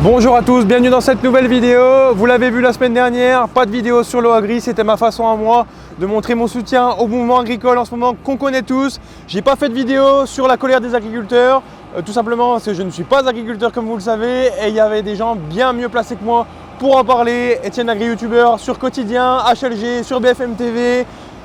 Bonjour à tous, bienvenue dans cette nouvelle vidéo. Vous l'avez vu la semaine dernière, pas de vidéo sur l'eau agri, c'était ma façon à moi de montrer mon soutien au mouvement agricole en ce moment qu'on connaît tous. J'ai pas fait de vidéo sur la colère des agriculteurs, tout simplement parce que je ne suis pas agriculteur comme vous le savez et il y avait des gens bien mieux placés que moi pour en parler. Étienne Agri-Youtubeur sur Quotidien, HLG, sur BFM TV,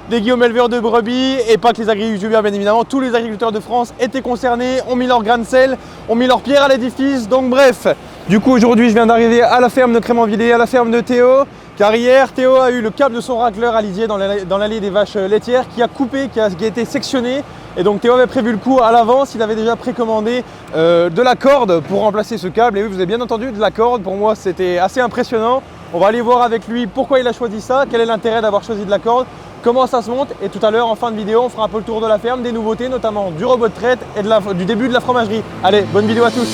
des Guillaume éleveurs de brebis et pas que les agri-youtubeurs bien évidemment, tous les agriculteurs de France étaient concernés, ont mis leur grain de sel, ont mis leur pierre à l'édifice, donc bref. Du coup aujourd'hui je viens d'arriver à la ferme de Crémanvillers, à la ferme de Théo, car hier Théo a eu le câble de son racleur à lisier dans l'allée des vaches laitières qui a coupé, qui a été sectionné. Et donc Théo avait prévu le coup à l'avance, il avait déjà précommandé de la corde pour remplacer ce câble. Et oui, vous avez bien entendu, de la corde, pour moi c'était assez impressionnant. On va aller voir avec lui pourquoi il a choisi ça, quel est l'intérêt d'avoir choisi de la corde, comment ça se monte. Et tout à l'heure en fin de vidéo on fera un peu le tour de la ferme, des nouveautés, notamment du robot de traite et du début de la fromagerie. Allez, bonne vidéo à tous.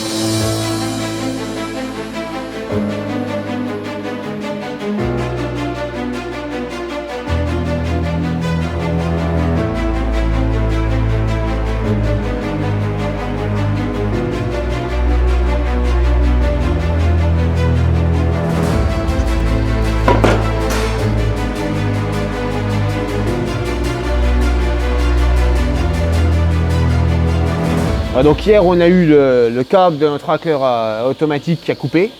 Donc hier on a eu le câble de notre racleur automatique qui a coupé,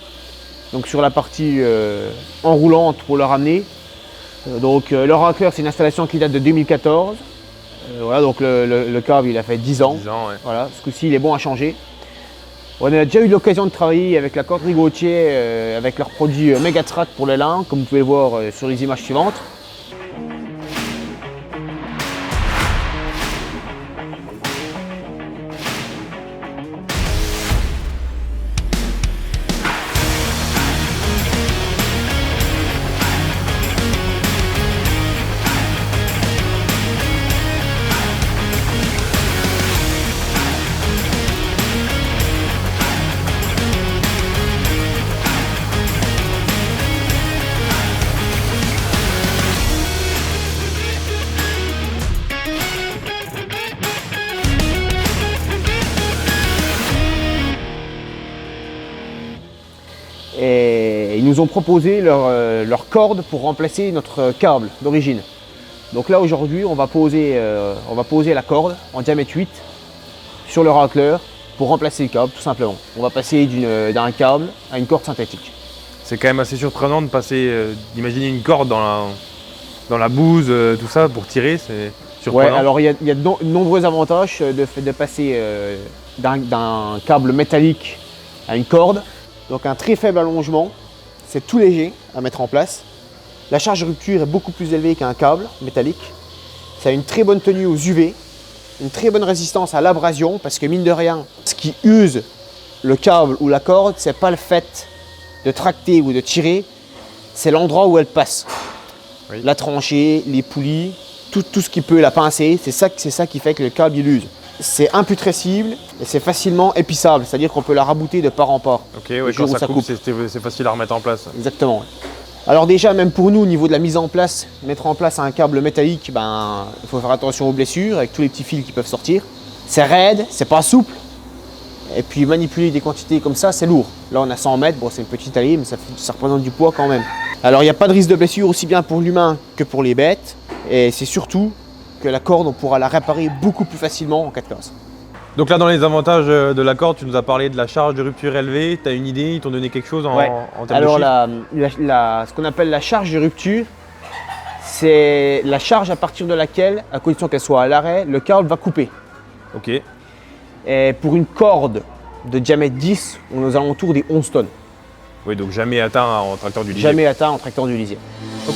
donc sur la partie enroulante pour le ramener. Le racleur c'est une installation qui date de 2014. Voilà, donc le câble il a fait 10 ans. 10 ans ouais. Voilà, ce coup-ci il est bon à changer. On a déjà eu l'occasion de travailler avec la corderie Gautier avec leur produit Megatrat pour le lin, comme vous pouvez le voir sur les images suivantes. Et ils nous ont proposé leur corde pour remplacer notre câble d'origine. Donc là aujourd'hui on va poser la corde en diamètre 8 sur le racleur pour remplacer le câble tout simplement. On va passer d'un câble à une corde synthétique. C'est quand même assez surprenant de passer, d'imaginer une corde dans la bouse, tout ça pour tirer, c'est surprenant. Ouais, alors il y a de nombreux avantages de passer d'un câble métallique à une corde. Donc un très faible allongement, c'est tout léger à mettre en place. La charge de rupture est beaucoup plus élevée qu'un câble métallique. Ça a une très bonne tenue aux UV, une très bonne résistance à l'abrasion parce que mine de rien, ce qui use le câble ou la corde, c'est pas le fait de tracter ou de tirer, c'est l'endroit où elle passe. Oui. La tranchée, les poulies, tout ce qui peut la pincer, c'est ça qui fait que le câble il use. C'est imputrescible et c'est facilement épissable, c'est-à-dire qu'on peut la rabouter de part en part. Ok, ouais, quand ça coupe, c'est facile à remettre en place. Exactement. Alors déjà, même pour nous, au niveau de la mise en place, mettre en place un câble métallique, il faut faire attention aux blessures avec tous les petits fils qui peuvent sortir. C'est raide, c'est pas souple. Et puis manipuler des quantités comme ça, c'est lourd. Là, on a 100 mètres, bon, c'est une petite allée, mais ça représente du poids quand même. Alors, il n'y a pas de risque de blessure aussi bien pour l'humain que pour les bêtes. Et c'est surtout que la corde, on pourra la réparer beaucoup plus facilement en cas de casse. Donc là, dans les avantages de la corde, tu nous as parlé de la charge de rupture élevée. Tu as une idée, ils t'ont donné quelque chose en termes de chiffres? Alors, ce qu'on appelle la charge de rupture, c'est la charge à partir de laquelle, à condition qu'elle soit à l'arrêt, le câble va couper. Ok. Et pour une corde de diamètre 10, on est aux alentours des 11 tonnes. Oui, donc jamais atteint en tracteur du lisier. Jamais atteint en tracteur du lisier. Ok.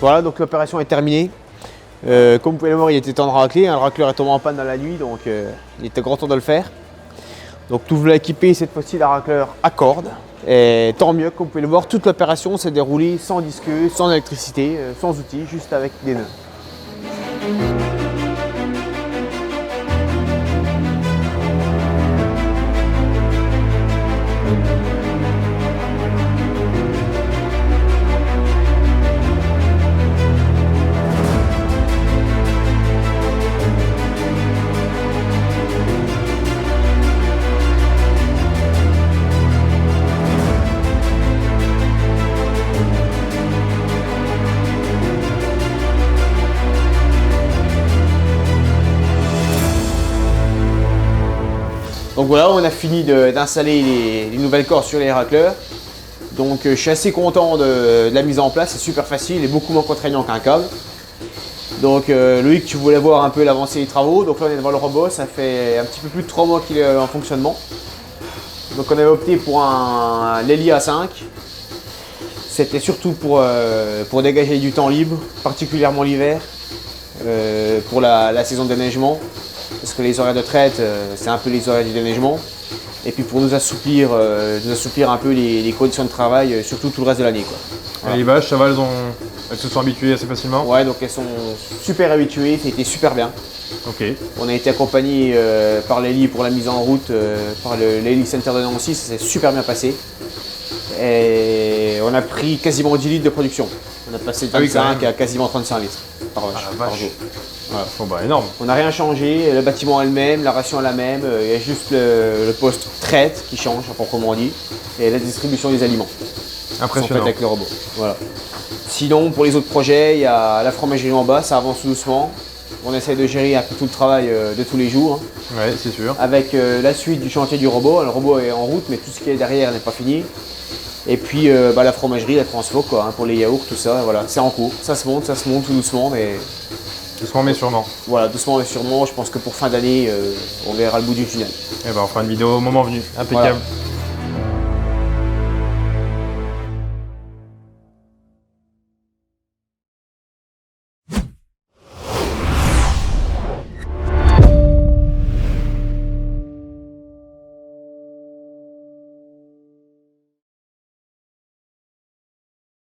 Voilà, donc l'opération est terminée. Comme vous pouvez le voir, il était temps de racler. Le racleur est tombé en panne dans la nuit, donc il était grand temps de le faire. Donc tout voulait équiper cette fois-ci la racleur à cordes. Et tant mieux, comme vous pouvez le voir, toute l'opération s'est déroulée sans disque, sans électricité, sans outils, juste avec des nœuds. Donc voilà, on a fini d'installer les nouvelles cordes sur les racleurs. Donc je suis assez content de la mise en place, c'est super facile et beaucoup moins contraignant qu'un câble. Donc Loïc, tu voulais voir un peu l'avancée des travaux. Donc là on est devant le robot, ça fait un petit peu plus de 3 mois qu'il est en fonctionnement. Donc on avait opté pour un Lely A5. C'était surtout pour dégager du temps libre, particulièrement l'hiver, pour la saison de déneigement. Parce que les horaires de traite, c'est un peu les horaires du déneigement. Et puis pour nous assouplir un peu les conditions de travail, surtout tout le reste de l'année. Voilà. Et les vaches, ça va, elles se sont habituées assez facilement? Ouais, donc elles sont super habituées, ça a été super bien. Ok. On a été accompagné par Lely pour la mise en route, par le Lely Center de Nancy, ça s'est super bien passé. Et on a pris quasiment 10 litres de production. On a passé de 25 à quasiment 35 litres par vache, par jour. Voilà. Bon bah énorme. On n'a rien changé, le bâtiment est le même, la ration est la même, il y a juste le poste traite qui change, à proprement dit, et la distribution des aliments. Impressionnant. Avec le robot. Voilà. Sinon, pour les autres projets, il y a la fromagerie en bas, ça avance doucement. On essaie de gérer un peu tout le travail de tous les jours. Ouais, c'est sûr. Avec la suite du chantier du robot. Le robot est en route, mais tout ce qui est derrière n'est pas fini. Et puis la fromagerie, la transfo, quoi, pour les yaourts, tout ça, voilà, c'est en cours. Ça se monte tout doucement, mais Doucement mais sûrement. voilà, doucement mais sûrement. Je pense que pour fin d'année, on verra le bout du tunnel. Et ben on fera une vidéo au moment venu. Impeccable. Voilà.